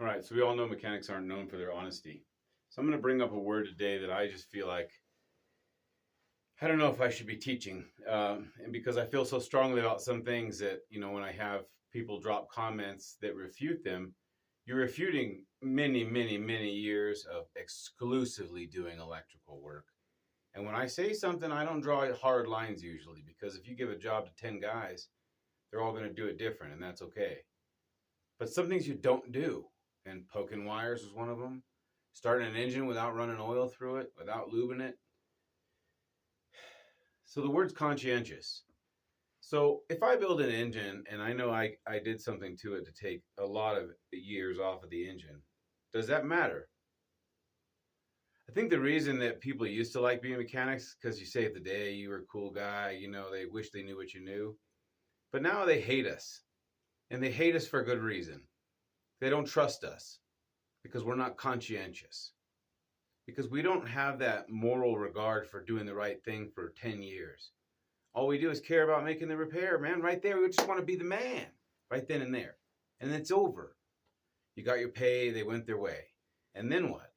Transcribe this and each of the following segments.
All right, so we all know mechanics aren't known for their honesty. So I'm going to bring up a word today that I just feel like I don't know if I should be teaching, and because I feel so strongly about some things that when I have people drop comments that refute them, you're refuting many, many, many years of exclusively doing electrical work. And when I say something, I don't draw hard lines usually because if you give a job to 10 guys, they're all going to do it different, and that's okay. But some things you don't do, and poking wires is one of them. Starting an engine without running oil through it, without lubing it. So the word's conscientious. So if I build an engine and I know I did something to it to take a lot of years off of the engine, does that matter? I think the reason that people used to like being mechanics because you saved the day, you were a cool guy, they wish they knew what you knew. But now they hate us. And they hate us for a good reason. They don't trust us because we're not conscientious. Because we don't have that moral regard for doing the right thing for 10 years. All we do is care about making the repair, man. Right there, we just want to be the man. Right then and there. And it's over. You got your pay, they went their way. And then what?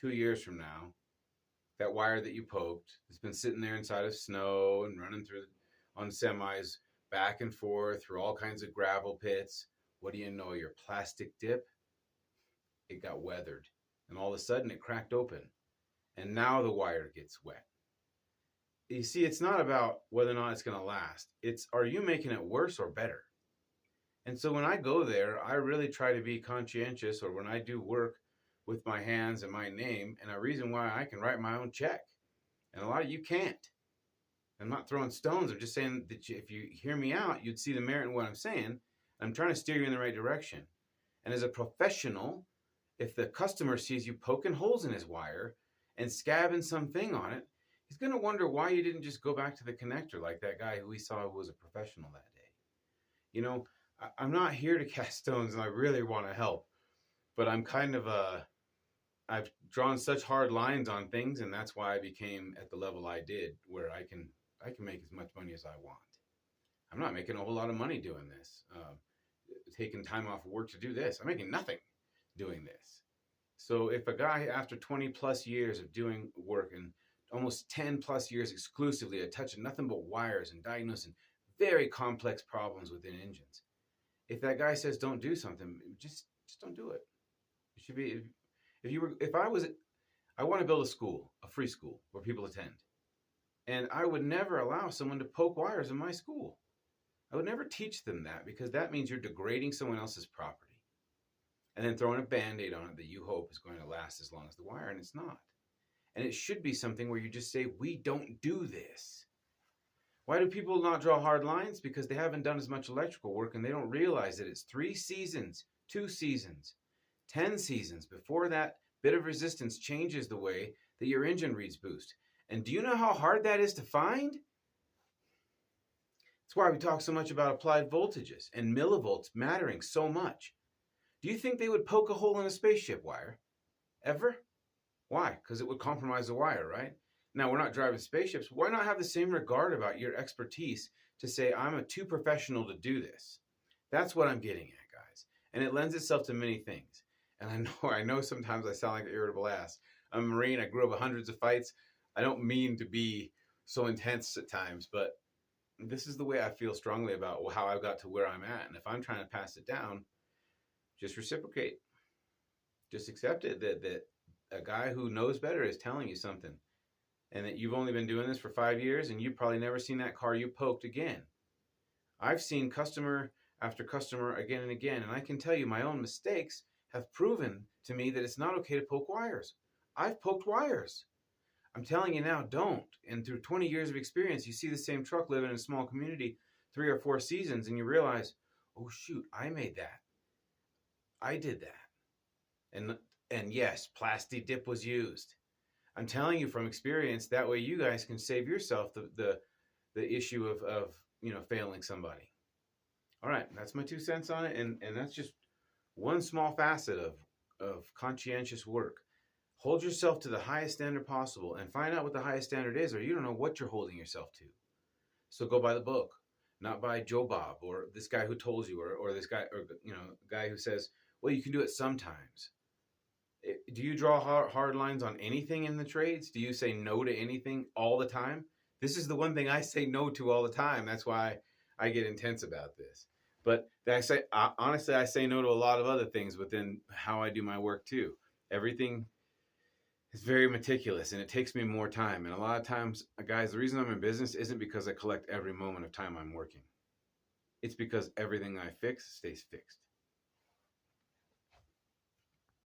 2 years from now, that wire that you poked has been sitting there inside of snow and running through on semis back and forth through all kinds of gravel pits. What do you know? Your plastic dip, it got weathered. And all of a sudden it cracked open. And now the wire gets wet. You see, it's not about whether or not it's going to last. It's, are you making it worse or better? And so when I go there, I really try to be conscientious, or when I do work with my hands and my name, and a reason why I can write my own check. And a lot of you can't. I'm not throwing stones. I'm just saying that if you hear me out, you'd see the merit in what I'm saying. I'm trying to steer you in the right direction. And as a professional, if the customer sees you poking holes in his wire and scabbing something on it, he's going to wonder why you didn't just go back to the connector like that guy who we saw who was a professional that day. I'm not here to cast stones, and I really want to help. But I'm kind of I've drawn such hard lines on things, and that's why I became at the level I did, where I can make as much money as I want. I'm not making a whole lot of money doing this, taking time off of work to do this. I'm making nothing doing this. So if a guy after 20 plus years of doing work and almost 10 plus years exclusively at touching nothing but wires and diagnosing very complex problems within engines, if that guy says don't do something, just don't do it. It should be, I want to build a school, a free school where people attend. And I would never allow someone to poke wires in my school. I would never teach them that, because that means you're degrading someone else's property and then throwing a Band-Aid on it that you hope is going to last as long as the wire, and it's not. And it should be something where you just say, we don't do this. Why do people not draw hard lines? Because they haven't done as much electrical work, and they don't realize that it's 3 seasons, 2 seasons, 10 seasons before that bit of resistance changes the way that your engine reads boost. And do you know how hard that is to find? That's why we talk so much about applied voltages and millivolts mattering so much. Do you think they would poke a hole in a spaceship wire? Ever? Why? Because it would compromise the wire, right? Now, we're not driving spaceships. Why not have the same regard about your expertise to say, I'm too professional to do this? That's what I'm getting at, guys. And it lends itself to many things. And I know sometimes I sound like an irritable ass. I'm a Marine. I grew up with hundreds of fights. I don't mean to be so intense at times, but this is the way I feel strongly about how I got to where I'm at. And if I'm trying to pass it down, just reciprocate. Just accept it that a guy who knows better is telling you something, and that you've only been doing this for 5 years and you've probably never seen that car you poked again. I've seen customer after customer again and again, and I can tell you my own mistakes have proven to me that it's not okay to poke wires. I've poked wires. I'm telling you now, don't. And through 20 years of experience, you see the same truck living in a small community 3 or 4 seasons, and you realize, oh shoot, I made that. I did that. And yes, plastic dip was used. I'm telling you from experience, that way you guys can save yourself the issue of failing somebody. All right, that's my 2 cents on it, and that's just one small facet of conscientious work. Hold yourself to the highest standard possible and find out what the highest standard is, or you don't know what you're holding yourself to. So go by the book, not by Joe Bob or this guy who told you, or this guy, or guy who says, Well, you can do it sometimes. Do you draw hard lines on anything in the trades? Do you say no to anything all the time? This is the one thing I say no to all the time. That's why I get intense about this. But honestly, I say no to a lot of other things within how I do my work too. Everything is very meticulous and it takes me more time. And a lot of times, guys, the reason I'm in business isn't because I collect every moment of time I'm working. It's because everything I fix stays fixed.